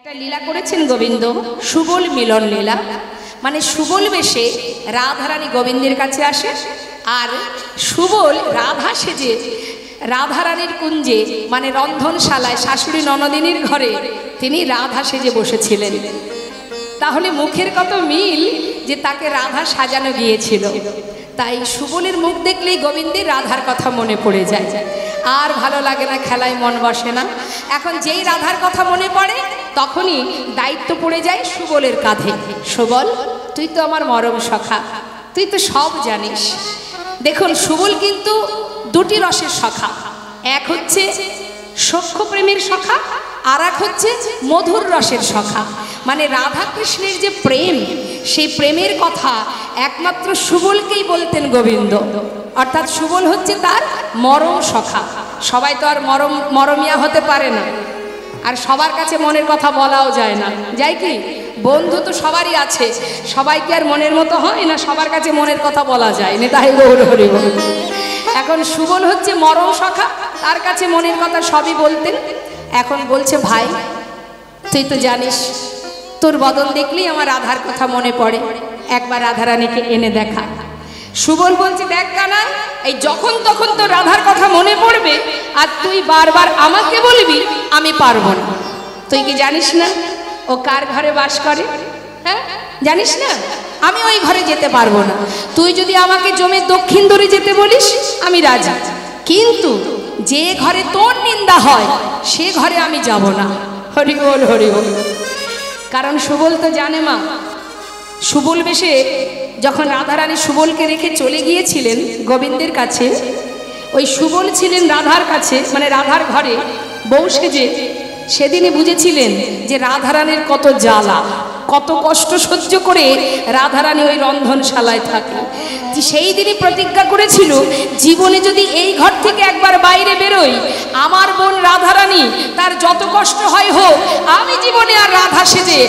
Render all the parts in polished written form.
একটা লীলা করেছেন গোবিন্দ, সুবল মিলন লীলা। মানে সুবল বেশে রাধারানী গোবিন্দের কাছে আসে, আর সুবল রাধা সেজে রাধারানীর কুঞ্জে মানে রন্ধনশালায় শাশুড়ি ননদিনীর ঘরে তিনি রাধা সেজে বসেছিলেন। তাহলে মুখের কত মিল যে তাকে রাধা সাজানো গিয়েছিল। তাই সুবলের মুখ দেখলেই গোবিন্দের রাধার কথা মনে পড়ে যায়, আর ভালো লাগে না, খেলায় মন বসে না। এখন যেই রাধার কথা মনে পড়ে তখনই দায়িত্ব পড়ে যায় সুবলের কাঁধে। সুবল, তুই তো আমার মরম সখা, তুই তো সব জানিস। দেখুন, সুবল কিন্তু দুটি রসের সখা, এক হচ্ছে সখ্য প্রেমের সখা, আর এক হচ্ছে মধুর রসের সখা। মানে রাধা কৃষ্ণের যে প্রেম, সেই প্রেমের কথা একমাত্র সুবলকেই বলতেন গোবিন্দ। অর্থাৎ সুবল হচ্ছে তার মরম সখা। সবাই তো আর মরমিয়া হতে পারে না, আর সবার কাছে মনের কথা বলাও যায় না, যায় কি? বন্ধু তো সবারই আছে, সবাইকে আর মনের মতো হয় না, সবার কাছে মনের কথা বলা যায় না। তাই গৌর হরি বল। এখন সুবল হচ্ছে মরম সখা, তার কাছে মনের কথা সবই বলতেন। এখন বলছে, ভাই তুই তো জানিস, তোর বদন দেখলেই আমার রাধার কথা মনে পড়ে, একবার রাধারানীকে এনে দেখা। সুবল বলছে, দেখ কানাই, এই যখন তখন তো রাধার কথা মনে পড়বে আর তুই বারবার আমাকে বলবি, আমি পারবো না। তুই কি জানিস না ও কার ঘরে বাস করে? হ্যাঁ, জানিস না? আমি ওই ঘরে যেতে পারবো না। তুই যদি আমাকে জমির দক্ষিণ দূরে যেতে বলিস আমি রাজি, কিন্তু যে ঘরে তোর নিন্দা হয় সে ঘরে আমি যাব না। হরি বল, হরি বল। কারণ সুবল তো জানে মা, সুবল বেশে যখন রাধারানী সুবলকে রেখে চলে গিয়েছিলেন গোবিন্দের কাছে, ওই সুবল ছিলেন রাধার কাছে, মানে রাধার ঘরে বউ সেজে। সেদিনই বুঝেছিলেন যে রাধারানীর কত জ্বালা, কত কষ্ট সহ্য করে রাধারানী ওই রন্ধনশালায় থাকে। সেই দিনই প্রতিজ্ঞা করেছিল, জীবনে যদি এই ঘর থেকে একবার বাইরে বেরোই, আমার বোন রাধারানী তার যত কষ্ট হয় হোক, আমি জীবনে আর রাধা সেজে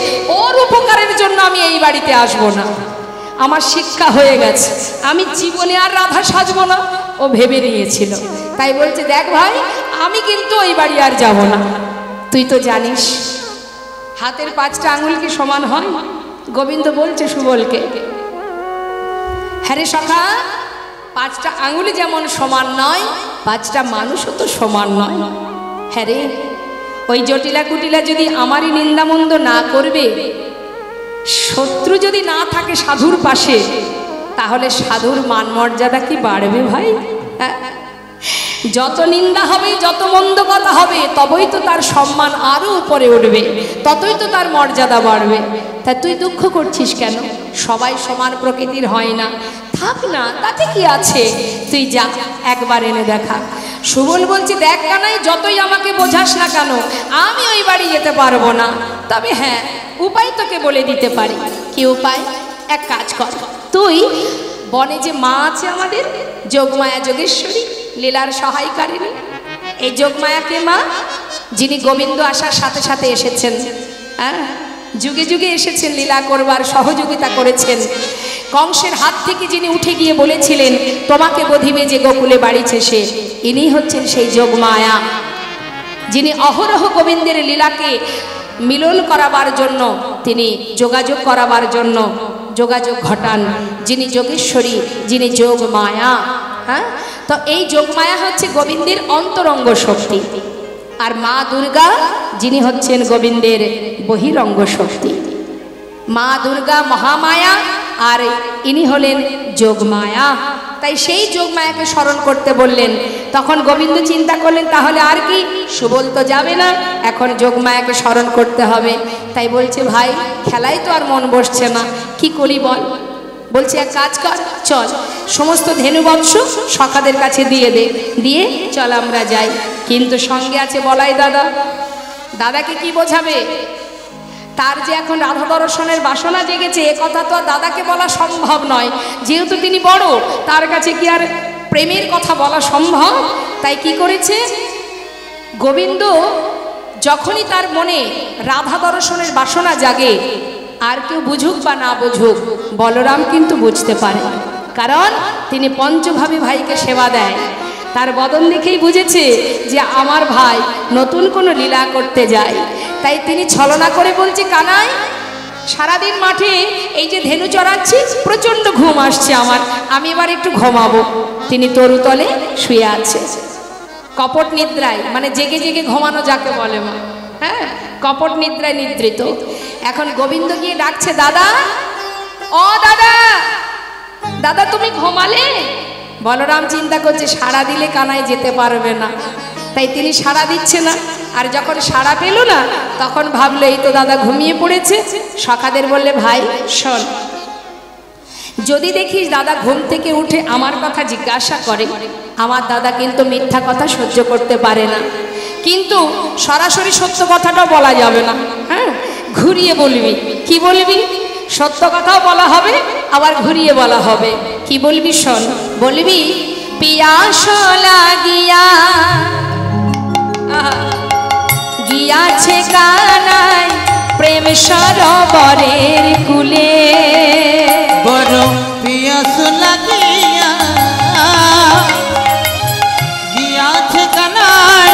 ওর উপকারের জন্য আমি এই বাড়িতে আসবো না। আমার শিক্ষা হয়ে গেছে, আমি জীবনে আর রাধা সাজবো না, ও ভেবে নিয়েছিল। তাই বলছে, দেখ ভাই, আমি কিন্তু ওই বাড়ি আর যাব না। তুই তো জানিস হাতের 5টা আঙুল কি সমান হয়? গোবিন্দ বলছে সুবলকে, হ্যাঁ রে সখা, 5টা আঙুল যেমন সমান নয়, 5টা মানুষও তো সমান নয়। হ্যাঁ রে, ওই জটিলা কুটিলা যদি আমারই নিন্দামন্দ না করবে, শত্রু যদি না থাকে সাধুর পাশে, তাহলে সাধুর মান মর্যাদা কি বাড়বে ভাই? যত নিন্দা হবে, যত মন্দ কথা হবে, তবেই তো তার সম্মান আরো উপরে উঠবে, ততই তো তার মর্যাদা বাড়বে। তা তুই দুঃখ করছিস কেন? সবাই সমান প্রকৃতির হয় না, থাক না, তাতে কি আছে, তুই যা, একবার এনে দেখা। সুবল বলছে, দেখ কানাই, যতই আমাকে বোঝাস না কেন, আমি ওই বাড়ি যেতে পারবো না। তবে হ্যাঁ, উপায় তোকে বলে দিতে পারি। কি উপায়? এক কাজ কর, তুই বনে যে মা আছে আমাদের, যোগমায়া যোগেশ্বরী, লীলার সহায়কারিণী, এই যোগমায়াকে মা, যিনি গোবিন্দ আসার সাথে সাথে এসেছেন, হ্যাঁ, যুগে যুগে এসেছেন লীলা করবার, সহযোগিতা করেছেন। কংসের হাত থেকে যিনি উঠে গিয়ে বলেছিলেন, তোমাকে বধিবে যে গোকুলে বাড়িছে সে, ইনি হচ্ছেন সেই যোগমায়া, যিনি অহরহ গোবিন্দের লীলাকে মিলন করাবার জন্য, তিনি যোগাযোগ করাবার জন্য যোগাযোগ ঘটান, যিনি যোগেশ্বরী, যিনি যোগমায়া। হ্যাঁ, তো এই যোগমায়া হচ্ছে গোবিন্দের অন্তরঙ্গ শক্তি, আর মা দুর্গা যিনি হচ্ছেন গোবিন্দের বহিরঙ্গ শক্তি। মা দুর্গা মহামায়া, আর ইনি হলেন যোগমায়া। তাই সেই যোগমায়াকে স্মরণ করতে বললেন। তখন গোবিন্দ চিন্তা করলেন, তাহলে আর কি, সুবল তো যাবে না, এখন যোগমায়াকে স্মরণ করতে হবে। তাই বলছে, ভাই খেলায় তো আর মন বসছে না, কি করি বল? বলছে, এক কাজ কর, চল সমস্ত ধেনুবৎস সখাদের কাছে দিয়ে দে, দিয়ে চল আমরা যাই। কিন্তু সঙ্গে আছে বলাই দাদা। দাদাকে কি বোঝাবে? তার যে এখন রাধা দর্শনের বাসনা জেগেছে, এ কথা তো আর দাদাকে বলা সম্ভব নয়, যেহেতু তিনি বড়, তার কাছে কি আর প্রেমের কথা বলা সম্ভব? তাই কি করেছে গোবিন্দ, যখনই তার মনে রাধা দর্শনের বাসনা জাগে, আর কেউ বুঝুক বা না বুঝুক, বলরাম কিন্তু বুঝতে পারে, কারণ তিনি পঞ্চভাবে ভাইকে সেবা দেয়। তার বদন দেখেই বুঝেছে যে আমার ভাই নতুন কোনো লীলা করতে যায়। তাই তিনি ছলনা করে বলছে, কানাই সারাদিন মাঠে এই যে ধেনু চড়াচ্ছি, প্রচন্ড ঘুম আসছে আমার, আমি এবার একটু ঘুমাবো। তিনি তরুতলে শুয়ে আছে, কপট নিদ্রায়, মানে জেগে জেগে ঘুমানো যাকে বলে মা, হ্যাঁ, কপট নিদ্রায় নিদ্রিত। এখন গোবিন্দ গিয়ে ডাকছে, দাদা, ও দাদা, দাদা তুমি ঘুমালে? বলরাম চিন্তা করছে সাড়া দিলে কানাই যেতে পারবে না, তাই তিনি সাড়া দিচ্ছে না। আর যখন সাড়া পেল না, তখন ভাবলো এই তো দাদা ঘুমিয়ে পড়েছে। সখাদের বললে, ভাই শোন, যদি দেখিস দাদা ঘুম থেকে উঠে আমার কথা জিজ্ঞাসা করে, আমার দাদা কিন্তু মিথ্যা কথা সহ্য করতে পারে না, কিন্তু সরাসরি সত্য কথাটা বলা যাবে না, হ্যাঁ, ঘুরিয়ে বলবি। কি বলবি? সত্য কথাও বলা হবে, আবার ঘুরিয়ে বলা হবে। কি বলবি শোন, বলবি, পিয়াস লাগিয়া গিয়াছে কানাই প্রেম সরোবরের কুলে, বড় পিয়াস লাগিয়া গিয়াছে কানাই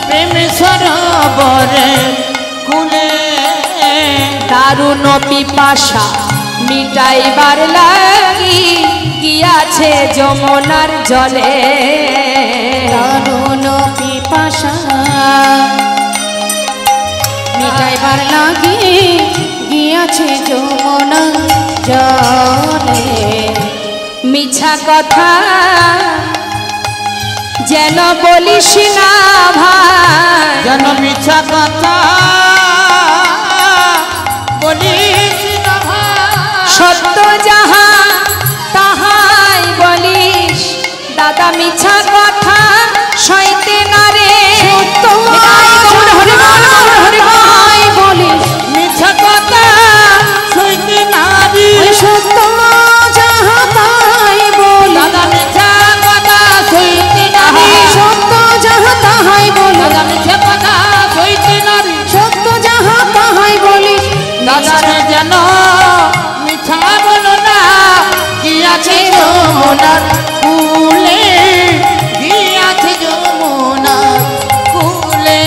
প্রেম সরোবরের কুলে, দারুণ পিপাসা মিটাইবার লাগি গিয়াছে যমুনার জলে, দারুণ পিপাসা মিটাইবার লাগি গিয়াছে যমুনার জলে, মিছা কথা যেন বলিস না ভাই, যেন মিছা কথা বলিস না ভাই, সত্য যাহা তাহাই বলিস, দাদা মিছা কথা সইতে না রে, সত্য তাই বলিস, মিছা কথা সইতে নারী, সত্য যাহা তাই বলিস, দাদা মিছা কথা সইতে নারী, সত্য যাহা তাহাই বলিস, দাদা মিছা কথা সইতে নারী, সত্য যাহা তাহাই বলিস, দাদারে যেন মিছা বলো না, গিয়াছে যমুনার কুলে, গিয়াছে যমুনার কুলে।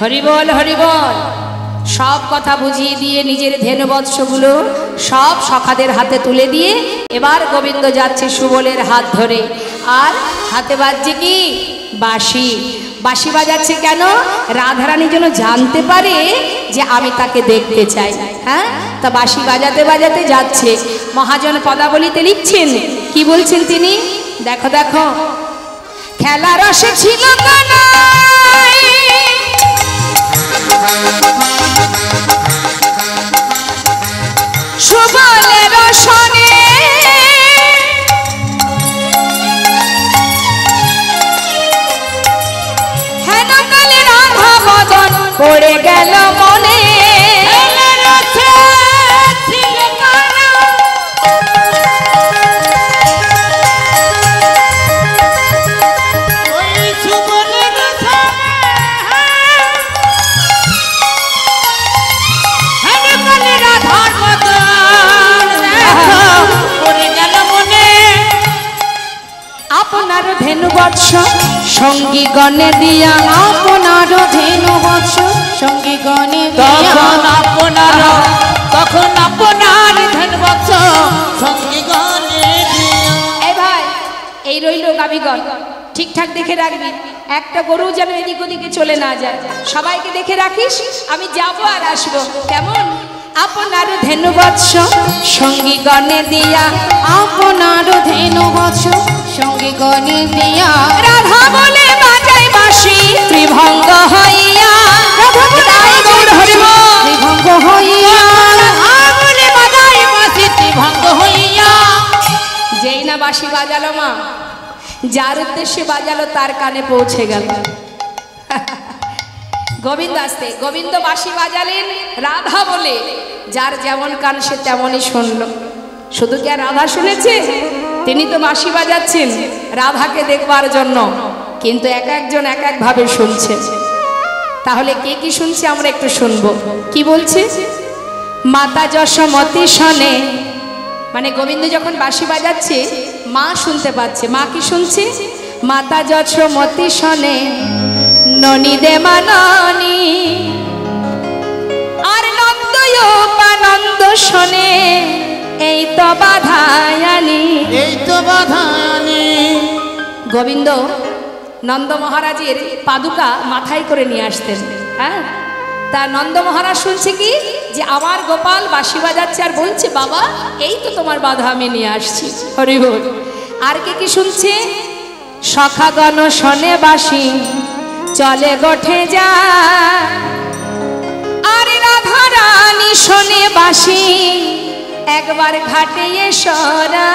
হরিবল হরিবল। সব কথা বুঝিয়ে দিয়ে নিজের ধেনুবৎসগুলো সব সখাদের হাতে তুলে দিয়ে এবার গোবিন্দ যাচ্ছে সুবলের হাত ধরে, আর হাতে বাজছে কি? বাঁশি। বাঁশি বাজাচ্ছে কেন? রাধারানী যেন জানতে পারে যে আমি তাকে দেখতে চাই। হ্যাঁ, তা বাঁশি বাজাতে বাজাতে যাচ্ছে। মহাজন পদাবলিতে লিখছেন, কি বলছেন তিনি? দেখো দেখো, খেলা রসে ছিল কানাই, সুবলের সনে হেন কালে রাধা মদন পড়ে গেল মনে, আপনার ধেনুবৎস সঙ্গী গণে দিয়া, আপনার ধেনুবৎস সঙ্গী গণে দিয়া, তখন আপনার ধেনুবৎস সঙ্গী গণে দিয়া। এই ভাই, এই রইল গাবিগণ, ঠিকঠাক দেখে রাখবি, একটা গরু যেন এদিক ওদিকে চলে না যায়। সবাইকে দেখে রাখিস, আমি যাব আর আসবো, কেমন? আপনার ধেনুবৎস সঙ্গী গণে দিয়া, আপনার ধেনুবৎস সঙ্গী গণে দিয়া, রাধা বলে বাজাই বাঁশি ত্রিভঙ্গ হইয়া, রাধা বলে ত্রিভঙ্গ হইয়া, বলে বাজাই বাঁশি ত্রিভঙ্গ হইয়া। যেই না বাঁশি বাজালো মা, যার উদ্দেশ্যে বাজালো তার কানে পৌঁছে গেল। গোবিন্দ আসতে, গোবিন্দ বাঁশি বাজালেন রাধা বলে, যার যেমন কান সে তেমনই শুনল। শুধু কি আর রাধা শুনেছে? তিনি তো বাঁশি বাজাচ্ছেন রাধাকে দেখবার জন্য, কিন্তু এক একজন এক এক ভাবে শুনছে। তাহলে কে কি শুনছে আমরা একটু শুনবো। কি বলছে? মাতা যশোমতি শোনে, মানে গোবিন্দ যখন বাঁশি বাজাচ্ছে মা শুনতে পাচ্ছে। মা কি শুনছে? মাতা যশোমতি শোনে, ননী দে মা ননী, শোনে এই তো বাধায়ানি। এই তো বাধায়ানি। গোবিন্দ নন্দ মহারাজের পাদুকা মাথায় করে নিয়ে আসতেন। হ্যাঁ, তা নন্দ মহারাজ শুনছে কি যে আমার গোপাল বাঁশি বাজাচ্ছে আর বলছে বাবা এই তো তোমার বাধা আমি নিয়ে আসছি। হরি বল। আর কে কি শুনছে? সখাগণ শোনে বাঁশি চলে গোঠে যা, আর রাধা রানী শোনে বাঁশি একবার ঘাটে এসরা।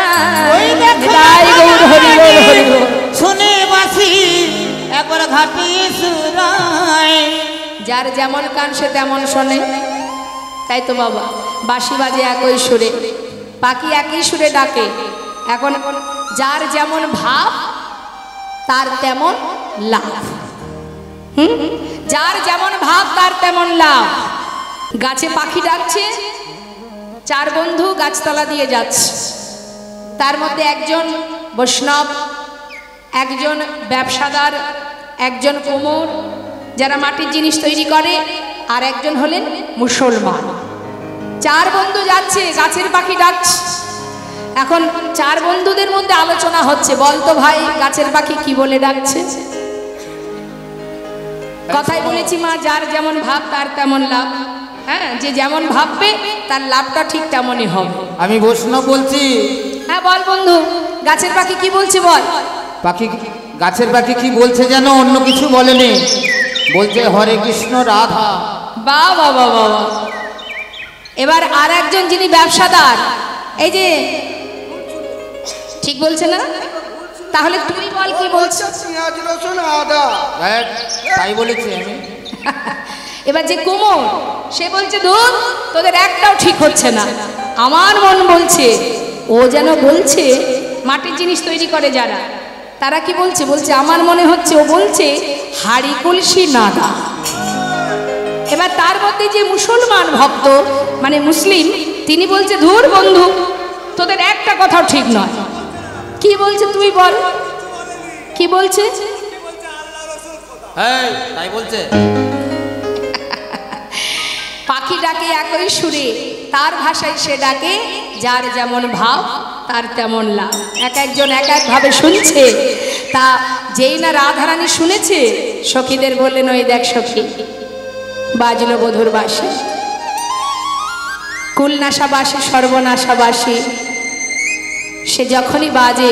শোনে বাঁশি একবার ঘাটে এসরায়। যার যেমন কান সে তেমন শোনে, তাই তো বাবা। বাঁশি বাজে একই সুরে, পাখি একই সুরে ডাকে। এখন যার যেমন ভাব তার তেমন লাভ। যার যেমন ভাব তার তেমন লাভ। গাছে পাখি ডাকছে, চার বন্ধু গাছতলা দিয়ে যাচ্ছে। তার মধ্যে একজন বৈষ্ণব, একজন ব্যবসাদার, একজন কোমর যারা মাটির জিনিস তৈরি করে, আর একজন হলেন মুসলমান। চার বন্ধু যাচ্ছে, গাছের পাখি ডাকছে। এখন চার বন্ধুদের মধ্যে আলোচনা হচ্ছে, বলতো ভাই গাছের পাখি কি বলে ডাকছে? কথাই বলেছি মা, যার যেমন ভাব তার তেমন লাভ। হ্যাঁ, যে যেমন ভাববে তার লাভটা ঠিক তেমনই হবে। আমি বৈষ্ণব বলছি। হ্যাঁ বল বন্ধু, গাছের পাখি কি বলছে বল। পাখি, গাছের পাখি কি বলছে যেন, অন্য কিছু বলেনি, বলছে হরে কৃষ্ণ রাধা। বাহ বাহ বাহ বাহ। এবার আর একজন যিনি ব্যবসাদার, এই যে ঠিক বলছে না? তাহলে তুই বল কি বলছো? পেঁয়াজ রসুন আদা। তাই বলেছি আমি। এবার যে কোমর সে বলছে ধুর তোদের একটাও ঠিক হচ্ছে না। আমার মন বলছে ও যেন বলছে মাটির জিনিস তৈরি করে যারা, তারা কি বলছে? বলছে আমার মনে হচ্ছে ও বলছে হাড়ি কলসি নাদা। এবার তার মধ্যে যে মুসলমান ভক্ত মানে মুসলিম, তিনি বলছে ধুর বন্ধু তোদের একটা কথাও ঠিক নয়। কি বলছে তুই বল, কি বলছে? তাই বলছে। পাখি ডাকে একই সুরে, তার ভাষায় সে ডাকে, যার যেমন ভাব তার তেমন লাভ। এক একজন এক এক ভাবে শুনছে। তা যেই না রাধারানী শুনেছে, সখীদের বললেন ওই দেখ সখী বাজলো বধুর বাঁশি, কুলনাশাবাসী সর্বনাশাবাসী। সে যখনই বাজে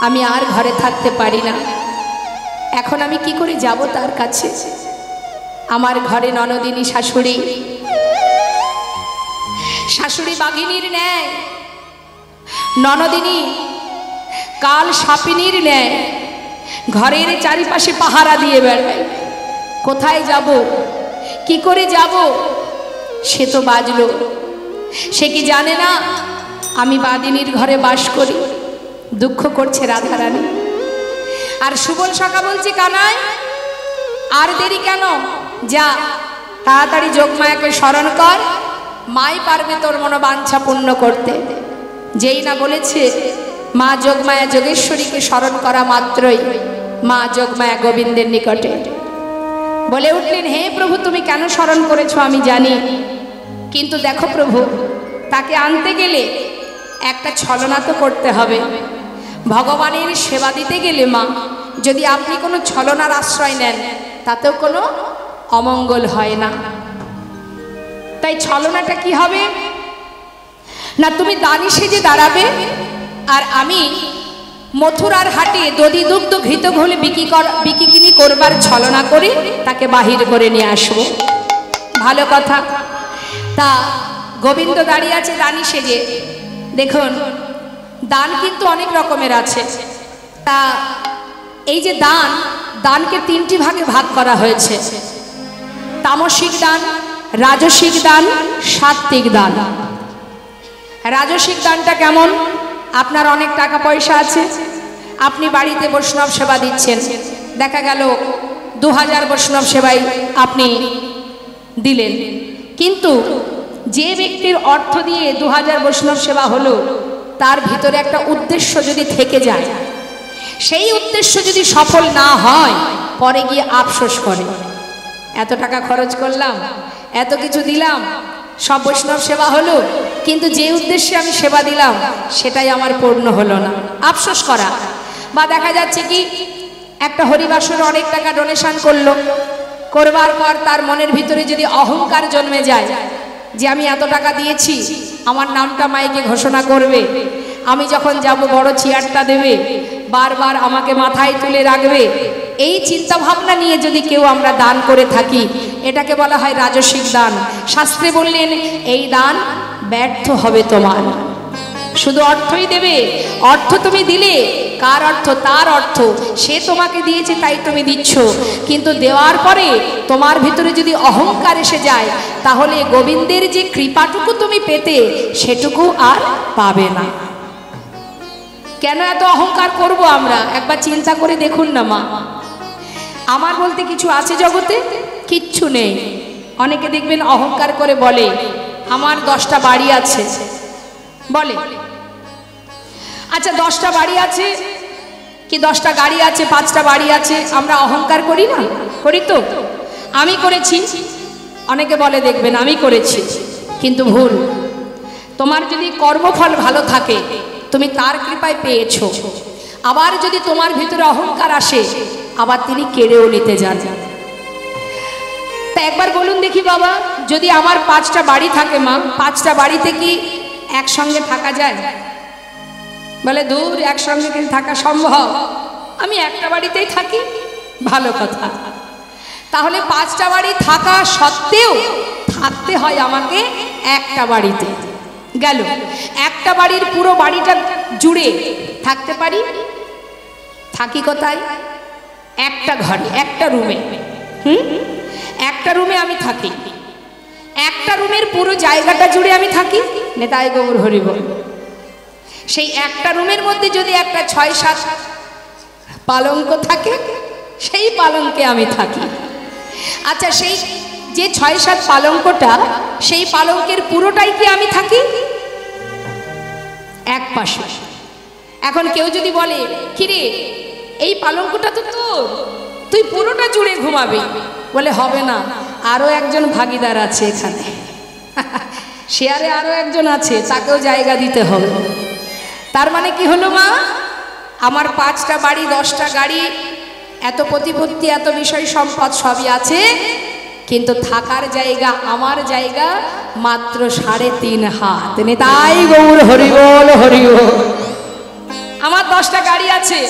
আমি আর ঘরে থাকতে পারি না। এখন আমি কি করে যাব তার কাছে? আমার ঘরে ননদিনী শাশুড়ি, শাশুড়ি বাঘিনীর ন্যায়, ননদিনী কাল সাপিনীর ন্যায় ঘরের চারিপাশে পাহারা দিয়ে বেড়ায়। কোথায় যাব, কি করে যাব? সে তো বাজলো, সে কি জানে না আমি বাদিনীর ঘরে বাস করি? দুঃখ করছে রাধারানী। আর সুবল সখা বলছে কানাই আর দেরি কেন, যা তাড়াতাড়ি যোগমায়াকে স্মরণ কর, মাই পারবে তোর মনোবাঞ্ছা পূর্ণ করতে। যেই না বলেছে মা যোগমায়া যোগেশ্বরীকে স্মরণ করা মাত্রই মা যোগমায়া গোবিন্দের নিকটে বলে উঠলেন, হে প্রভু তুমি কেন স্মরণ করেছো আমি জানি, কিন্তু দেখো প্রভু তাকে আনতে গেলে একটা ছলনা তো করতে হবে। ভগবানের সেবা দিতে গেলে মা যদি আপনি কোনো ছলনার আশ্রয় নেন তাতেও কোনো অমঙ্গল হয় না। তাই ছলনাটা কি হবে না, তুমি দানি সেজে দাঁড়াবে আর আমি মথুরার হাটে দধি দুগ্ধ ঘৃত ঘোলে বিকিকিনি করবার ছলনা করে তাকে বাহির করে নিয়ে আসবো। ভালো কথা। তা গোবিন্দ দাঁড়িয়ে আছে দানি সেজে। দেখুন দান কিন্তু অনেক রকমের আছে। তা এই যে দান, দানকে তিনটি ভাগে ভাগ করা হয়েছে, তামসিক দান, রাজসিক দান, সাত্ত্বিক দান। রাজসিক দানটা কেমন? আপনার অনেক টাকা পয়সা আছে, আপনি বাড়িতে বৈষ্ণব সেবা দিচ্ছেন, দেখা গেল 2000 বৈষ্ণব সেবায় আপনি দিলেন, কিন্তু যে ব্যক্তির অর্থ দিয়ে 2000 বৈষ্ণব সেবা হলো তার ভিতরে একটা উদ্দেশ্য যদি থেকে যায়, সেই উদ্দেশ্য যদি সফল না হয় পরে গিয়ে আফসোস করে, এত টাকা খরচ করলাম, এত কিছু দিলাম, সব বৈষ্ণব সেবা হলো, কিন্তু যে উদ্দেশ্যে আমি সেবা দিলাম সেটাই আমার পূর্ণ হলো না, আফসোস করা। বা দেখা যাচ্ছে কি একটা হরিবাসরে অনেক টাকা ডোনেশন করলো, করবার পর তার মনের ভিতরে যদি অহংকার জন্মে যায় যে আমি এত টাকা দিয়েছি, আমার নামটা মাইকে ঘোষণা করবে, আমি যখন যাব বড় চেয়ারটা দেবে, বারবার আমাকে মাথায় তুলে রাখবে, এই চিন্তা ভাবনা নিয়ে যদি কেউ আমরা দান করে থাকি, এটাকে বলা হয় রাজসিক দান। শাস্ত্রে বললেন এই দান ব্যর্থ হবে তোমার। শুধু অর্থই দেবে, অর্থ তুমি দিলে, কার অর্থ? তার অর্থ, সে তোমাকে দিয়েছে তাই তুমি দিচ্ছ, কিন্তু দেওয়ার পরে তোমার ভিতরে যদি অহংকার এসে যায়, তাহলে গোবিন্দের যে কৃপাটুকু তুমি পেতে সেটুকু আর পাবে না। কেন এত অহংকার করব আমরা? একবার চিন্তা করে দেখুন না মা। আমার বলতে কিছু আছে জগতে? কিচ্ছু নেই। অনেকে দেখবেন অহংকার করে বলে আমার 10টা বাড়ি আছে, বলে আচ্ছা 10টা বাড়ি আছে কি 10টা গাড়ি আছে, 5টা বাড়ি আছে, আমরা অহংকার করি না? করি তো। আমি করেছি, অনেকে বলে দেখবেন আমি করেছি, কিন্তু ভুল। তোমার যদি কর্মফল ভালো থাকে, তুমি তার কৃপায় পেয়েছো, আবার যদি তোমার ভিতরে অহংকার আসে, আবার তিনি কেড়েও নিতে যান। তা একবার বলুন দেখি বাবা, যদি আমার 5টা বাড়ি থাকে মা, 5টা বাড়িতে কি একসঙ্গে থাকা যায়? বলে দূর, একসঙ্গে কি থাকা সম্ভব? আমি একটা বাড়িতেই থাকি। ভালো কথা। তাহলে 5টা বাড়ি থাকা সত্ত্বেও থাকতে হয় আমাকে একটা বাড়িতে। গেল, একটা বাড়ির পুরো বাড়িটা জুড়ে থাকতে পারি? থাকি কোথায়? একটা ঘরে, একটা রুমে। একটা রুমে আমি থাকি, একটা রুমের পুরো জায়গাটা জুড়ে আমি থাকি। নেতাই গৌর হরি বল। সেই একটা রুমের মধ্যে যদি একটা 6-7 পালঙ্ক থাকে, সেই পালঙ্কে আমি থাকি। আচ্ছা, সেই যে 6-7 পালঙ্কটা, সেই পালঙ্কের পুরোটাই কি আমি থাকি? এক পাশে। এখন কেউ যদি বলে কিরে এই পালঙ্কটা তো তোর, তুই পুরোটা জুড়ে ঘুমাবি, বলে হবে না, আরো একজন ভাগিদার আছে এখানে, শেয়ারে আরো একজন আছে, তাকেও জায়গা দিতে হবে। তার মানে কি হলো মা? আমার 5টা বাড়ি, 10টা গাড়ি, এত প্রতিপত্তি, এত বিষয় সম্পদ সবই আছে, কিন্তু থাকার জায়গা, আমার জায়গা মাত্র 3.5 হাত। নেতাই গৌর হরি বল, হরি বল। আমার 10টা গাড়ি আছে,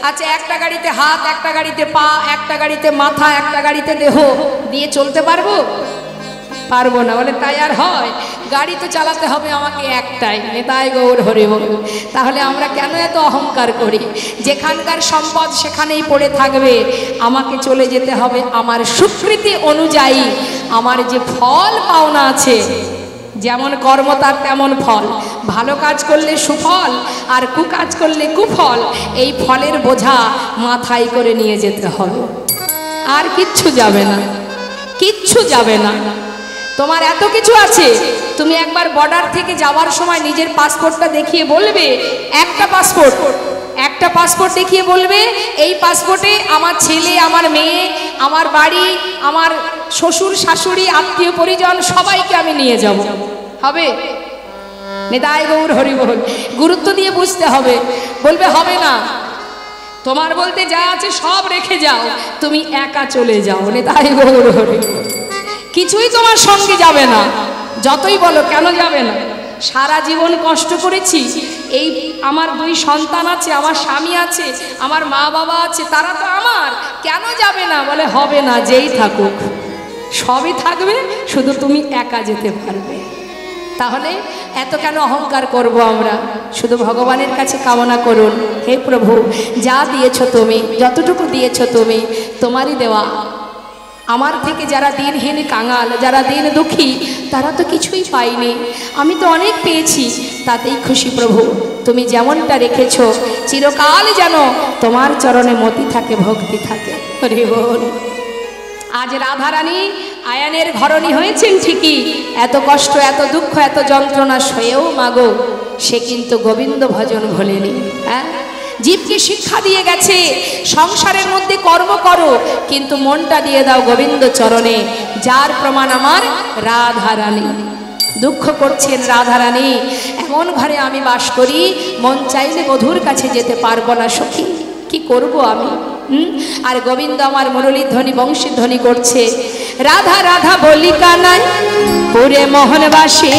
আচ্ছা একটা গাড়িতে হাত, একটা গাড়িতে পা, একটা গাড়িতে মাথা, একটা গাড়িতে দেহ দিয়ে চলতে পারবো? পারবো না। বলে তাই আর হয়? গাড়ি তো চালাতে হবে আমাকে একটাই। নেতাই গৌর হরি বল। তাহলে আমরা কেন এত অহংকার করি? যেখানকার সম্পদ সেখানেই পড়ে থাকবে, আমাকে চলে যেতে হবে আমার সুকৃতি অনুযায়ী। আমার যে ফল পাওনা আছে, যেমন কর্ম তার তেমন ফল। ভালো কাজ করলে সুফল, আর কুকাজ করলে কুফল। এই ফলের বোঝা মাথায় করে নিয়ে যেতে হবে, আর কিচ্ছু যাবে না, কিচ্ছু যাবে না। তোমার এত কিছু আছে, তুমি একবার বর্ডার থেকে যাওয়ার সময় নিজের পাসপোর্টটা দেখিয়ে বলবে, একটা পাসপোর্ট দেখিয়ে বলবে এই পাসপোর্টে আমার ছেলে, আমার মেয়ে, আমার বাড়ি, আমার শ্বশুর শাশুড়ি, আত্মীয় পরিজন সবাইকে আমি নিয়ে যাব। হবে? নেতাই গৌর হরি বল। গুরুত্ব দিয়ে বুঝতে হবে। বলবে হবে না, তোমার বলতে যা আছে সব রেখে যাও, তুমি একা চলে যাও। নেতাই গৌর হরি বল। কিছুই তোমার সঙ্গে যাবে না, যতই বলো কেন যাবে না? সারা জীবন কষ্ট করেছি, এই আমার 2 সন্তান আছে, আমার স্বামী আছে, আমার মা বাবা আছে, তারা তো আমার, কেন যাবে না? বলে হবে না, যেই থাকুক সবই থাকবে, শুধু তুমি একা যেতে পারবে। তাহলে এত কেন অহংকার করব আমরা? শুধু ভগবানের কাছে কামনা করুন, হে প্রভু, যা দিয়েছ তুমি, যতটুকু দিয়েছ তুমি, তোমারই দেওয়া। আমার থেকে যারা দিনহীন কাঙাল, যারা দিন দুঃখী, তারা তো কিছুই পায়নি, আমি তো অনেক পেয়েছি, তাতেই খুশি প্রভু। তুমি যেমনটা রেখেছ, চিরকাল যেন তোমার চরণে মতি থাকে, ভক্তি থাকে। হরি বল। আজ রাধারানী আয়ানের ঘরণী হয়েছেন ঠিকই, এত কষ্ট, এত দুঃখ, এত যন্ত্রণা সয়েও মাগো সে কিন্তু গোবিন্দ ভজন ভোলেনি। হ্যাঁ, জীবকে শিক্ষা দিয়ে গেছে সংসারের মধ্যে কর্ম করো, কিন্তু মনটা দিয়ে দাও গোবিন্দ চরণে, যার প্রমাণ আমার রাধারানী। দুঃখ করছেন রাধারানী, এমন ঘরে আমি বাস করি, মন চাইলে বধূর কাছে যেতে পারবো না সখী, কি করব আমি? আর গোবিন্দ আমার মুরলীর ধ্বনি বংশীর ধ্বনি করছে, রাধা রাধা বলি কানাই পুরে মোহনবাসী,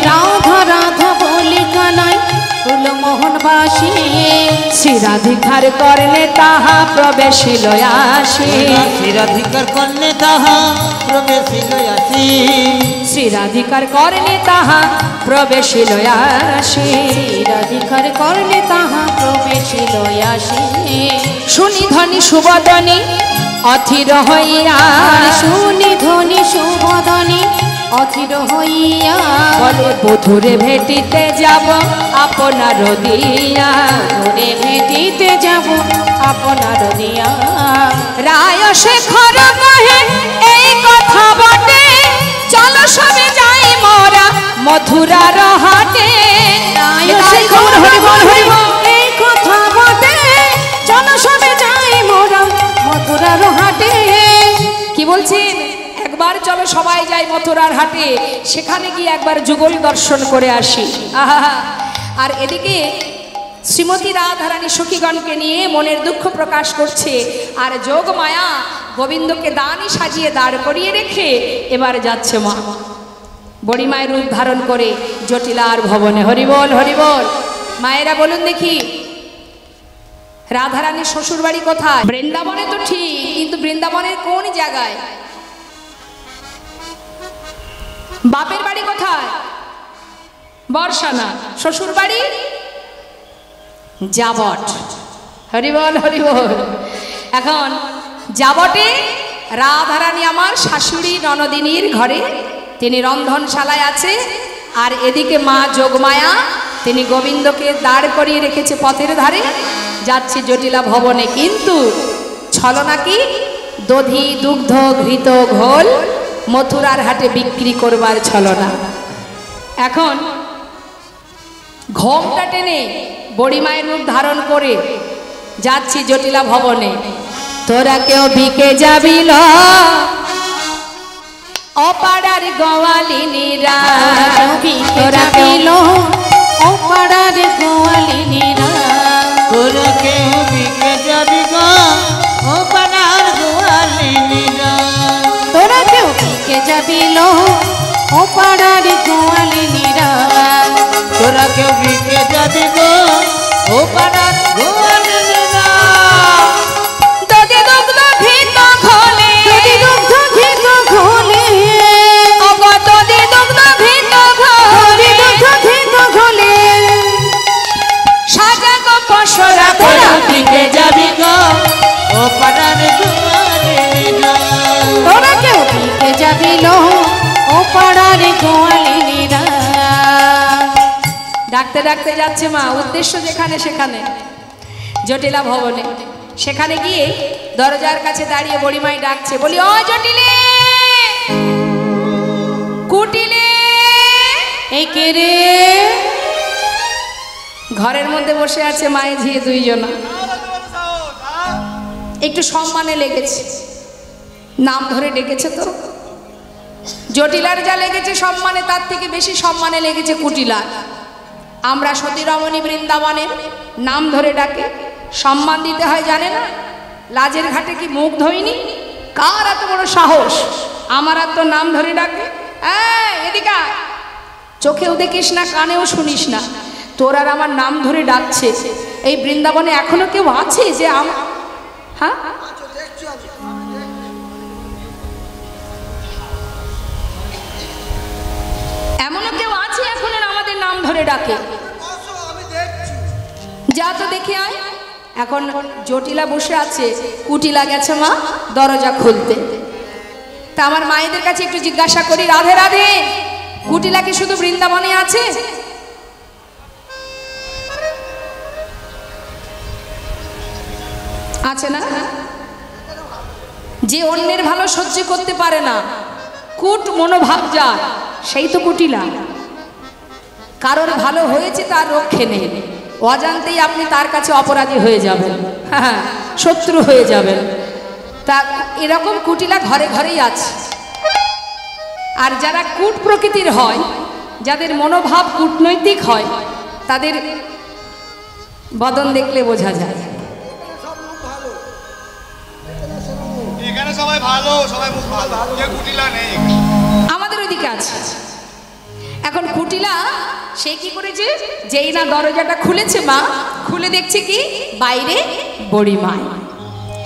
রাধা রাধা বলি কানাই ফুল মোহনবাসী, শ্রী রাধিকার করলে তাহা প্রবেশিল আসি, শ্রীরাধিকার কন্যে তাহা প্রবেশিল আসি, শ্রী রাধিকার করলে তাহা প্রবেশিল আসি, রাধিকার করলে তাহা প্রবেশিল আসি, শুনি ধ্বনি সুবদনী অথির হইয়া, শুনি ধ্বনি সুবদনী অথির হইয়া, বলে বধুরে ভেটিতে যাব আপনার দিয়া, ওরে ভেটিতে যাব আপনার দিয়া, রায় শেখর কহে এই কথা বটে, চলো সবে যাই মোরা মথুরার হাটে, রায় শেখর হরি বল হরি বল, এই কথা বটে, চলো সবে যাই মোরা মথুরার হাটে। কি বলছেন? একবার চলো সবাই যাই মথুরার হাটে, সেখানে গিয়ে একবার যুগল দর্শন করে আসি। আহা! আর এদিকে শ্রীমতী রাধারানী সখীগণকে নিয়ে মনের দুঃখ প্রকাশ করছে, আর যোগ মায়া গোবিন্দকে দানই সাজিয়ে দাঁড় করিয়ে রেখে এবার যাচ্ছে মা বড়িমায়ের রূপ ধারণ করে জটিলার ভবনে। হরিবল হরিবল। মায়েরা বলুন দেখি, রাধারানীর শ্বশুর বাড়ি কোথায়? বৃন্দাবনে তো ঠিক, কিন্তু বৃন্দাবনের কোন জায়গায়? বাপের বাড়ি কোথায়? বর্ষানা। শ্বশুর বাড়ি যাবট। হরিবল হরিবল। এখন যাবটে রাধারানী আমার শাশুড়ি ননদিনীর ঘরে, তিনি রন্ধনশালায় আছে, আর এদিকে মা যোগমায়া তিনি গোবিন্দকে দাঁড় করিয়ে রেখেছে পথের ধারে, যাচ্ছে জটিলা ভবনে। কিন্তু ছলনা কি? দধি দুগ্ধ ঘৃত ঘোল মথুরার হাটে বিক্রি করবার ছলনা। এখন ঘোমটা টেনে বড়িমায়ের রূপ ধারণ করে যাচ্ছি জটিলা ভবনে। তোরা কেউ বিকে যাবিল অপাড়ার গোয়ালিনীরা, তোরা পেল ও পাড়ার গোয়ালিনীরা, তোরা কেউ বিকে যাবি গো ও পাড়ার গোয়ালিনীরা, তোরা কেউ বিকে যাবিল ও পাড়ার গোয়ালিনীরা, তোরা কেউ বিকে যাবি গো ও পাড়ার গোয়ালিনীরা, দধি দুগ্ধ ঘৃত ঘোলে, দধি দুগ্ধ ঘৃত ঘোলে, অগো দধি দুগ্ধ ঘৃত ঘোলে, দধি দুগ্ধ ঘৃত ঘোলে, সাজা গো পশরা তোরা তোরা বিকে যাবি গো ও পাড়ার গোয়ালিনীরা, তোরা কেউ বিকে যাবিল ও পাড়ার গোয়ালিনীরা। ডাকতে ডাকতে যাচ্ছে মা, উদ্দেশ্য যেখানে সেখানে জটিলা ভবনে। সেখানে গিয়ে দরজার কাছে দাঁড়িয়ে বড়িমাই ডাকছে, বলি ও জটিলে কুটিলে। এই কে রে? ঘরের মধ্যে বসে আছে মায়ের ঝিয়ে দুইজনা, একটু সম্মানে লেগেছে, নাম ধরে ডেকেছে তো। জটিলার যা লেগেছে সম্মানে, তার থেকে বেশি সম্মানে লেগেছে কুটিলার। আমরা সতী রমণী বৃন্দাবনের নাম ধরে ডাকে, সম্মান দিতে হয় জানে না? লাজের ঘাটে কি মুখ ধইনি? কার এত বড় সাহস আমার আর তো নাম ধরে ডাকে? এদিকে আয়। চোখেও দেখিস না, কানেও শুনিস না, তোর আর আমার নাম ধরে ডাকছে। এই বৃন্দাবনে এখনো কেউ আছে যে হ্যাঁ এমনও কেউ আছে এখন আমাদের নাম ধরে ডাকে? যা তো দেখে আয়। এখন জটিলা বসে আছে, কুটিলা গেছে মা দরজা খুলতে। তা আমার মায়েদের কাছে একটু জিজ্ঞাসা করি, রাধে রাধে, কুটিলা কি শুধু বৃন্দাবনে আছে? আছে না? যে অন্যের ভালো সহ্য করতে পারে না, কুট মনোভাব যার, সেই তো কুটিলা। কারোর ভালো হয়েছে তার রক্ষে নেই, অজান্তেই আপনি তার কাছে অপরাধী হয়ে যাবেন, হ্যাঁ শত্রু হয়ে যাবেন। তা এরকম কুটিলা ঘরে ঘরেই আছে। আর যারা কুট প্রকৃতির হয় যাদের মনোভাব কূটনৈতিক হয় তাদের বদন দেখলে বোঝা যায়। এখানে সবাই ভালো, সবাই খুব ভালো, কেউ কুটিলা নেই। আমাদের ওইদিকে আছে। এখন কুটিলা সে কি করেছে, যেই না দরজাটা খুলেছে মা, খুলে দেখছে কি বাইরে বড়িমা,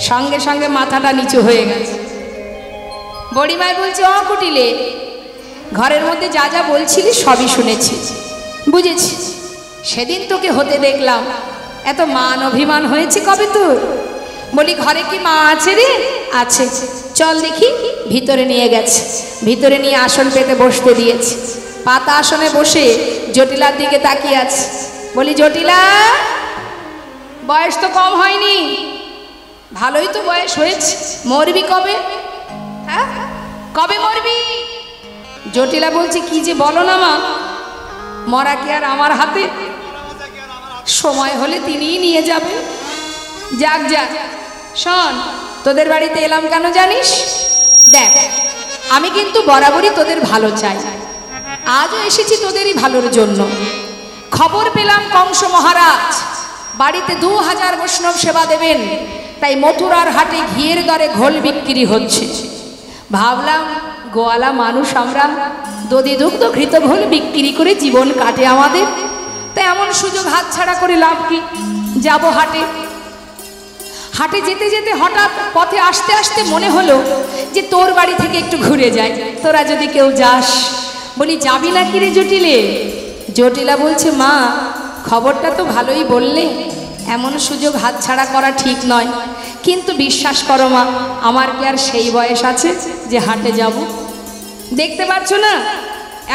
সঙ্গে সঙ্গে মাথাটা নিচু হয়ে গেছে। বড়িমাই বলছে, ও কুটিলে, ঘরের মধ্যে যা যা বলছিলি সবই শুনেছি, বুঝেছি। সেদিন তোকে হতে দেখলাম, এত মান অভিমান হয়েছে কবে তোর? বলি ঘরে কি মা আছে রে? আছে। চল দেখি। ভিতরে নিয়ে গেছে, ভিতরে নিয়ে আসন পেতে বসতে দিয়েছে। পাতা আসনে বসে জটিলার দিকে তাকিয়ে আছে। বলি জটিলা, বয়স তো কম হয়নি, ভালোই তো বয়স হয়েছে, মরবি কবে? হ্যাঁ, কবে মরবি? জটিলা বলছে, কি যে বলো না মা, মরা কি আর আমার হাতে? সময় হলে তিনিই নিয়ে যাবে। যাক যাক। শোন, তোদের বাড়িতে এলাম কেন জানিস? দেখ, আমি কিন্তু বরাবরই তোদের ভালো চাই, আজও এসেছি তোদেরই ভালোর জন্য। খবর পেলাম কংস মহারাজ বাড়িতে 2000 বৈষ্ণব সেবা দেবেন, তাই মথুরার হাটে ঘিয়ের দরে ঘোল বিক্রি হচ্ছে। ভাবলাম গোয়ালা মানুষ আমরা, দধি দুগ্ধ ঘৃত ঘোল বিক্রি করে জীবন কাটে আমাদের, তাই এমন সুযোগ হাতছাড়া করে লাভ কি? যাব হাটে। হাটে যেতে যেতে হঠাৎ পথে আসতে আসতে মনে হলো যে তোর বাড়ি থেকে একটু ঘুরে যাই, তোরা যদি কেউ যাস। বলি যাবি না কি রে জটিলে? জটিলা বলছে, মা খবরটা তো ভালোই বললে, এমন সুযোগ হাতছাড়া করা ঠিক নয়, কিন্তু বিশ্বাস করো মা, আমার কি আর সেই বয়স আছে যে হাটে যাব? দেখতে পাচ্ছ না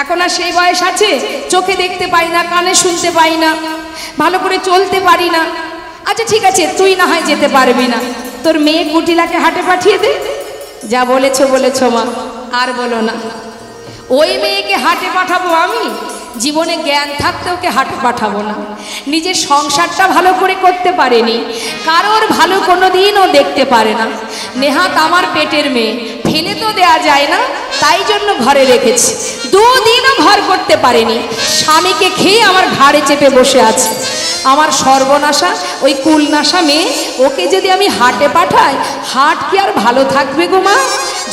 এখন আর সেই বয়স আছে? চোখে দেখতে পাই না, কানে শুনতে পাই না, ভালো করে চলতে পারি না। আচ্ছা ঠিক আছে, তুই না হয় যেতে পারবি না, তোর মেয়ে কুটিলাকে হাটে পাঠিয়ে দে। যা বলেছো বলেছো মা, আর বলো না। ওই মেয়েকে হাটে পাঠাবো আমি? জীবনে জ্ঞান থাকতে ওকে হাটে পাঠাবো না। নিজের সংসারটা ভালো করে করতে পারেনি, কারোর ভালো কোনো দিনও দেখতে পারে না। নেহাত আমার পেটের মেয়ে, ফেলে তো দেয়া যায় না, তাই জন্য ঘরে রেখেছি। 2 দিনও ঘর করতে পারেনি, স্বামীকে খেয়ে আমার ঘাড়ে চেপে বসে আছে। আমার সর্বনাশা ওই কুলনাশা মেয়ে, ওকে যদি আমি হাটে পাঠাই, হাট কি আর ভালো থাকবে গো মা?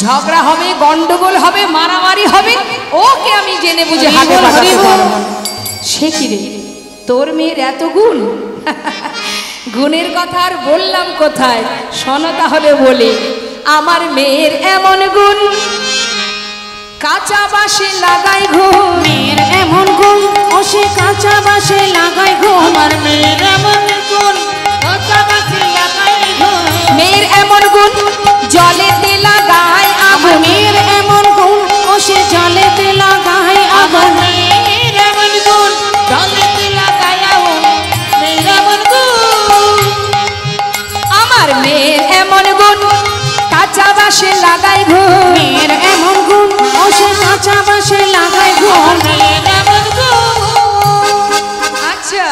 ঝগড়া হবে, গন্ডগোল হবে, মারামারি হবে, ওকে আমি জেনে বুঝে হাটে পাঠাতে পারবো না। সে কি রে, তোর মেয়ের এত গুণ? গুণের কথা আর বললাম কোথায়, শোনো তাহলে বলি। আমার মেয়ের এমন গুণ, কাঁচা বাঁশে লাগাই ঘুম। মেয়ের এমন গুণ, ও সে কাঁচা বাঁশে লাগাই ঘুম। আমার মেয়ের এমন গুণ, কাঁচা বাঁশে লাগাই ঘুম। মেয়ের এমন গুণ, জলেতে লাগায় আগুন। মেয়ের এমন গুণ, ও সে জলেতে লাগায় আগুন। মেয়ের এমন গুণ, জলেতে লাগাই আগুন। মেয়ের এমন গুণ, আমার মেয়ের এমন গুণ, কাঁচা বাঁশে লাগাই ঘুম। মেয়ের এমন গুণ, ও সে কাঁচা বাঁশে লাগায় ঘুম। মেয়ের এমন গুণ। আচ্ছা,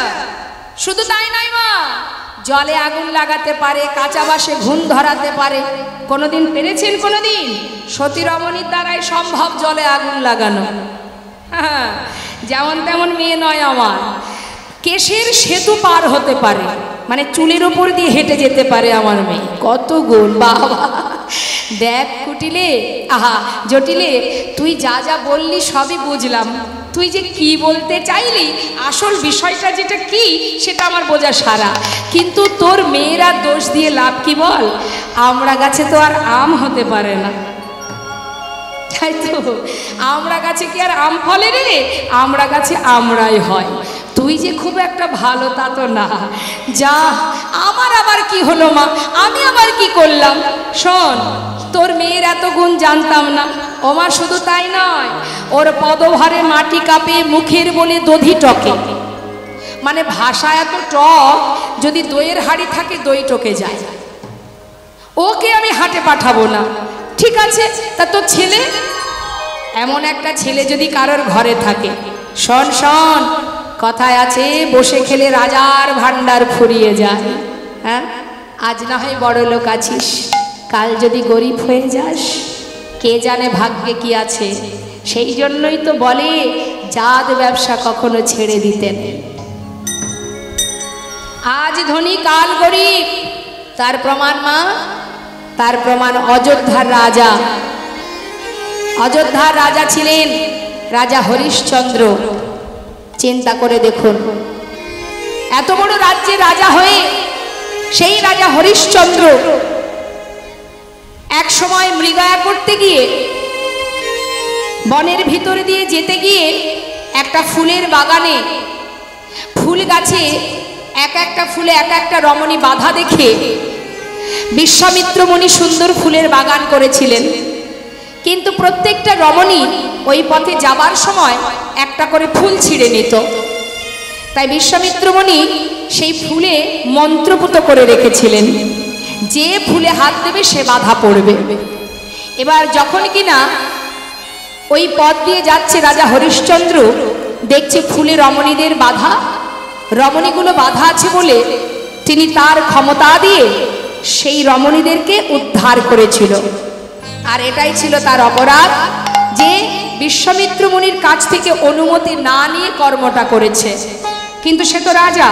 শুধু তাই নয় মা, জলে আগুন লাগাতে পারে, কাঁচা বাঁশে ঘুণ ধরাতে পারে। কোনোদিন পেরেছেন? কোনোদিন? সতী রমণীর দ্বারাই সম্ভব জলে আগুন লাগানো। হ্যাঁ, যেমন তেমন মেয়ে নয় আমার। কেশের সেতু পার হতে পারে, মানে চুলের ওপর দিয়ে হেঁটে যেতে পারে আমার মেয়ে। কত গুণ বাবা! দেখ কুটিলে, আহা জটিলে, তুই যা যা বললি সবই বুঝলাম, তুই যে কি বলতে চাইলি, আসল বিষয়টা যেটা কি সেটা আমার বোঝা সারা। কিন্তু তোর মেয়েরা দোষ দিয়ে লাভ কি বল? আমড়া গাছে তো আর আম হতে পারে না, তাই তো? আমড়া গাছে কি আর আম ফলে রে? আমড়া গাছে আমড়াই হয়। তুই যে খুব একটা ভালো তা তো না। যা, আমার আবার কি হলো মা? আমি আবার কি করলাম? শোন, তোর মেয়ের এত গুণ জানতাম না। ও মা, শুধু তাই নয়, ওর পদভারে মাটি কাঁপে, মুখের বলে দধি টকে। মানে ভাষা এত টক, যদি দইয়ের হাঁড়ি থাকে দই টকে যায়। ওকে আমি হাটে পাঠাবো না। ঠিক আছে, তা তোর ছেলে? এমন একটা ছেলে যদি কারোর ঘরে থাকে, শোন শোন, কথায় আছে, বসে খেলে রাজার ভান্ডার ফুরিয়ে যায়। হ্যাঁ, আজ না হয় বড় লোক আছিস, কাল যদি গরিব হয়ে যাস, কে জানে ভাগ্যে কি আছে। সেই জন্যই তো বলে, জাত ব্যবসা কখনো ছেড়ে দিতেন। আজ ধনী কাল গরিব, তার প্রমাণ মা, তার প্রমাণ অযোধ্যার রাজা। অযোধ্যার রাজা ছিলেন রাজা হরিশ্চন্দ্র। চিন্তা করে দেখুন, এত বড় রাজ্যের রাজা হয়ে সেই রাজা হরিশ্চন্দ্র এক সময় মৃগয়া করতে গিয়ে বনের ভিতর দিয়ে যেতে গিয়ে একটা ফুলের বাগানে ফুল গাছে এক একটা ফুলে এক একটা রমণী বাধা দেখে বিশ্বামিত্র মুনি সুন্দর ফুলের বাগান করেছিলেন, কিন্তু প্রত্যেকটা রমণী ওই পথে যাবার সময় একটা করে ফুল ছিঁড়ে নিত। তাই বিশ্বামিত্র মুনি সেই ফুলে মন্ত্রপুত করে রেখেছিলেন, যে ফুলে হাত দেবে সে বাধা পড়বে। এবার যখন কিনা ওই পথ দিয়ে যাচ্ছে রাজা হরিশ্চন্দ্র, দেখছে ফুলে রমণীদের বাধা, রমণীগুলো বাধা আছে বলে তিনি তার ক্ষমতা দিয়ে সেই রমণীদেরকে উদ্ধার করেছিল। আর এটাই ছিল তার অপরাধ, যে বিশ্বামিত্র মুনির কাছ থেকে অনুমতি না নিয়ে কর্মটা করেছে। কিন্তু সে তো রাজা,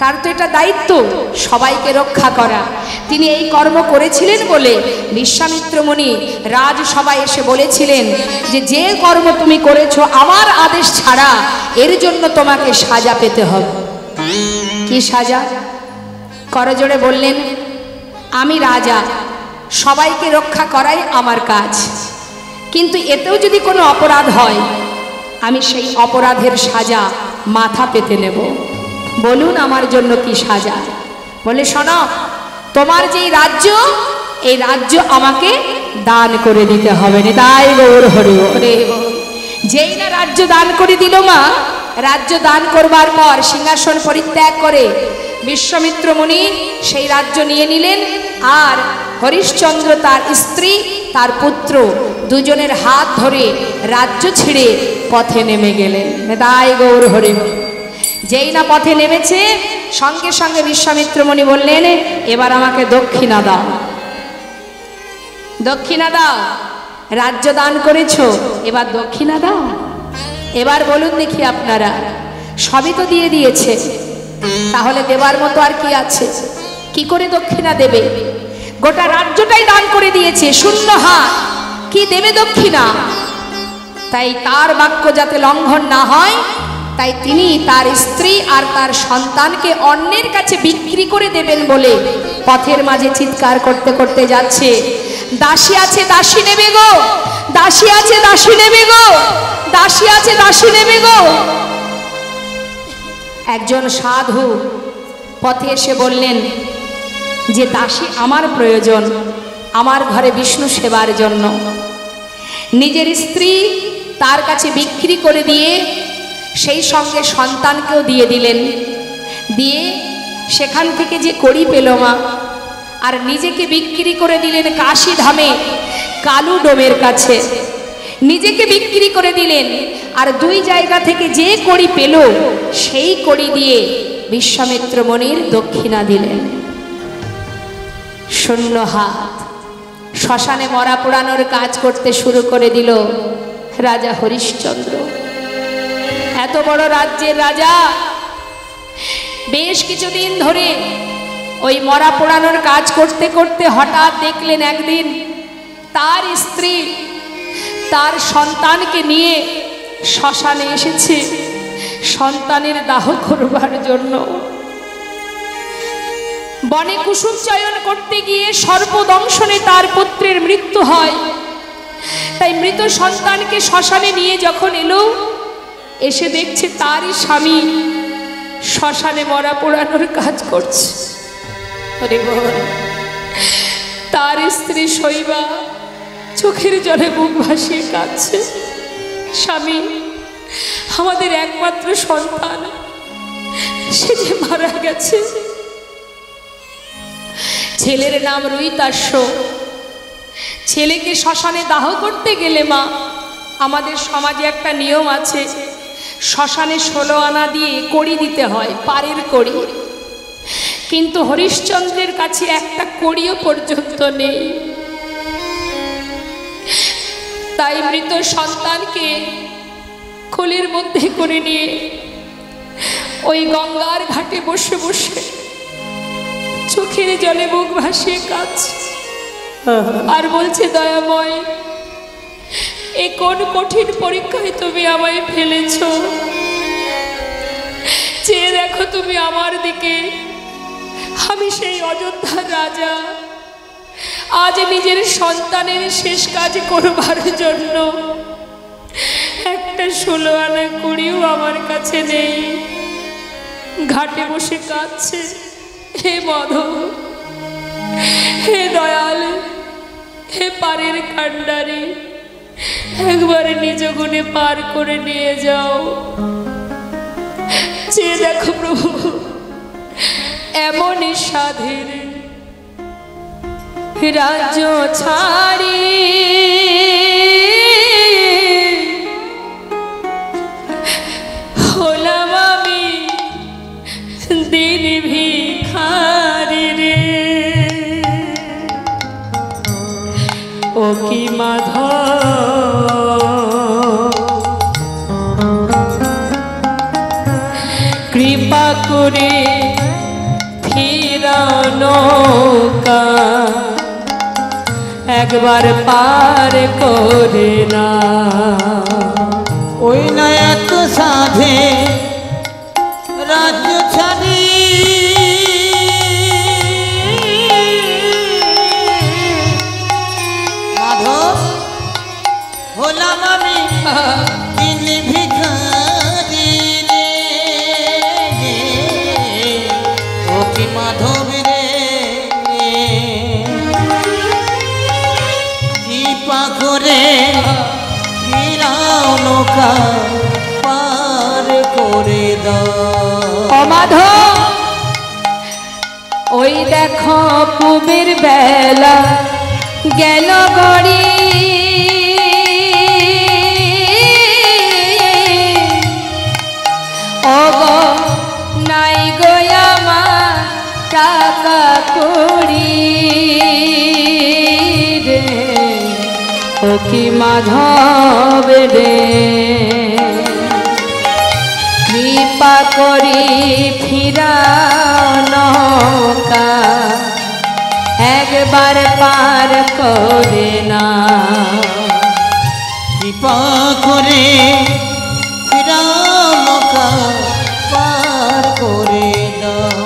তার তো এটা দায়িত্ব সবাইকে রক্ষা করা। তিনি এই কর্ম করেছিলেন বলে বিশ্বামিত্র মুনি রাজসভায় এসে বলেছিলেন যে যে কর্ম তুমি করেছো আমার আদেশ ছাড়া, এর জন্য তোমাকে সাজা পেতে হবে। কি সাজা? করজোড়ে বললেন, আমি রাজা, সবাইকে রক্ষা করাই আমার কাজ, কিন্তু এতেও যদি কোনো অপরাধ হয় আমি সেই অপরাধের সাজা মাথা পেতে নেব। বলুন আমার জন্য কি সাজা? বলে, শোনো, তোমার যেই রাজ্য, এই রাজ্য আমাকে দান করে দিতে হবে। তাই গৌর হরি হরে। যেই না রাজ্য দান করে দিল মা, রাজ্য দান করবার পর সিংহাসন পরিত্যাগ করে বিশ্বামিত্র মুনি সেই রাজ্য নিয়ে নিলেন। আর হরিশ্চন্দ্র তার স্ত্রী, তার পুত্র দুজনের হাত ধরে রাজ্য ছেড়ে পথে নেমে গেলেন। তাই গৌর হরি। যেই না পথে নেমেছে, সঙ্গে সঙ্গে বিশ্বামিত্র মুনি বললেন, এবার আমাকে দক্ষিণা দাও, দক্ষিণা দাও। রাজ্য দান করেছো, এবার দক্ষিণা দাও। এবার বলুন দেখি আপনারা, সবই তো দিয়ে দিয়েছে, তাহলে দেবার মতো আর কি আছে? কি করে দক্ষিণা দেবে? গোটা রাজ্যটাই দান করে দিয়েছে, শূন্য হাত, কি দেবে দক্ষিণা? তাই তার বাক্য যাতে লঙ্ঘন না হয়, তাই তিনি তার স্ত্রী আর তার সন্তানকে অন্যের কাছে বিক্রি করে দেবেন বলে পথের মাঝে চিৎকার করতে করতে যাচ্ছে, দাসী আছে দাসী নেবে গো, দাসী আছে দাসী নেবে গো, দাসী আছে দাসী নেবে গো। একজন সাধু পথে এসে বললেন যে দাসী আমার প্রয়োজন, আমার ঘরে বিষ্ণু সেবার জন্য। নিজের স্ত্রী তার কাছে বিক্রি করে দিয়ে সেই সঙ্গে সন্তানকেও দিয়ে দিলেন। দিয়ে সেখান থেকে যে কড়ি পেল মা, আর নিজেকে বিক্রি করে দিলেন কাশী ধামে কালু ডোমের কাছে, নিজেকে বিক্রি করে দিলেন। আর দুই জায়গা থেকে যে কড়ি পেল সেই কড়ি দিয়ে বিশ্বামিত্র মুনির দক্ষিণা দিলেন। শূন্য হাত শ্মশানে মরা পোড়ানোর কাজ করতে শুরু করে দিল রাজা হরিশ্চন্দ্র। এত বড় রাজ্যের রাজা বেশ কিছুদিন ধরে ওই মরা পোড়ানোর কাজ করতে করতে হঠাৎ দেখলেন একদিন তার স্ত্রী তার সন্তানকে নিয়ে শ্মশানে এসেছে সন্তানের দাহ করবার জন্য। বনে কুসুম চয়ন করতে গিয়ে সর্পদংশনে তার পুত্রের মৃত্যু হয়। তাই মৃত সন্তানকে শ্মশানে নিয়ে যখন এলো, এসে দেখছে তারই স্বামী শ্মশানে মরা পোড়ানোর কাজ করছে। তার স্ত্রী শৈবা চোখের জলে বুক ভাসিয়ে কাঁদছে, স্বামী আমাদের একমাত্র সন্তান, সে যে মারা গেছে। ছেলের নাম রুইতাস্য। ছেলেকে শ্মশানে দাহ করতে গেলে মা, আমাদের সমাজে একটা নিয়ম আছে, শ্মশানে 16 আনা দিয়ে কড়ি দিতে হয়, পাড়ের কড়ি। কিন্তু হরিশ্চন্দ্রের কাছে একটা কড়িও পর্যন্ত নেই। তাই মৃত সন্তানকে কোলের মধ্যে করে নিয়ে ওই গঙ্গার ঘাটে বসে বসে চোখের জলে মুখ ভাসিয়ে কাঁদছে আর বলছে, দয়াময়, এ কোন কঠিন পরীক্ষায় তুমি আমায় ফেলেছ? চেয়ে দেখো তুমি আমার দিকে, আমি সেই অযোধ্যার রাজা। আজ নিজের সন্তানের শেষ কাজ করবার জন্য একটা 16 আনা কুড়িও আমার কাছে নেই। ঘাটে বসে কাঁদছে। হে মাধব, হে দয়াল, হে পারের কান্ডারি, একবারে নিজ গুণে পার করে নিয়ে যাও। চেয়ে দেখো প্রভু, এমনই সাধের রাজ্য ছাড়ি হলাম আমি দিন ভিখারি রে। ও কি মাধব, কৃপা করে ফিরাও নৌকা, একবার পার করে না। ওই না এত সাধে রাজ্য ছাড়ি মাধব হলাম আমি দিন ভিখারি রে। ও কি মাধব রে, কৃপা করে ফিরাও নৌকা পার করে দাও। অমাধব, ওই দেখো পুবের বেলা গেল গড়ি, ওগো নাই গো আমার টাকা কড়ি রে। ও কি মাধব রে, কৃপা করি ফিরাও নৌকা, একবার পার করে না। কৃপা করে ফিরাও নৌকা পার করে দাও।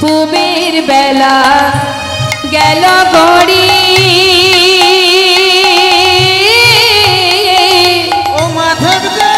পুবের বেলা গেল গড়ি, ও মাধব রে,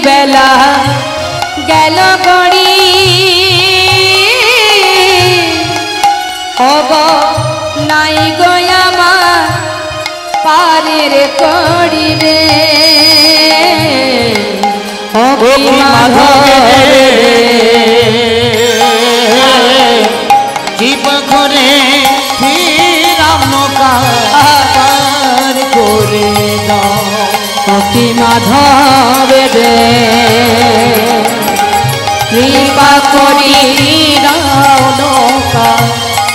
বেলা গেল গড়ি, হব নাই গো আমার পারের কড়ি রে। ও মাধব রে, কৃপা করে ফিরাও নৌকা পার করে দাও। কি মাধব রে, কৃপা করি ফিরাও নৌকা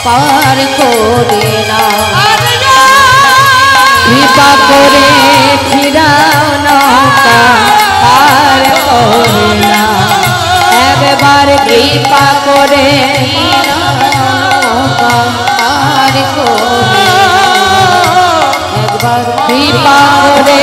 পার করে দাও। কৃপা করে ফিরাও নৌকা পার করে না। একবার কৃপা করে নৌকা পার করে, একবার কৃপা করে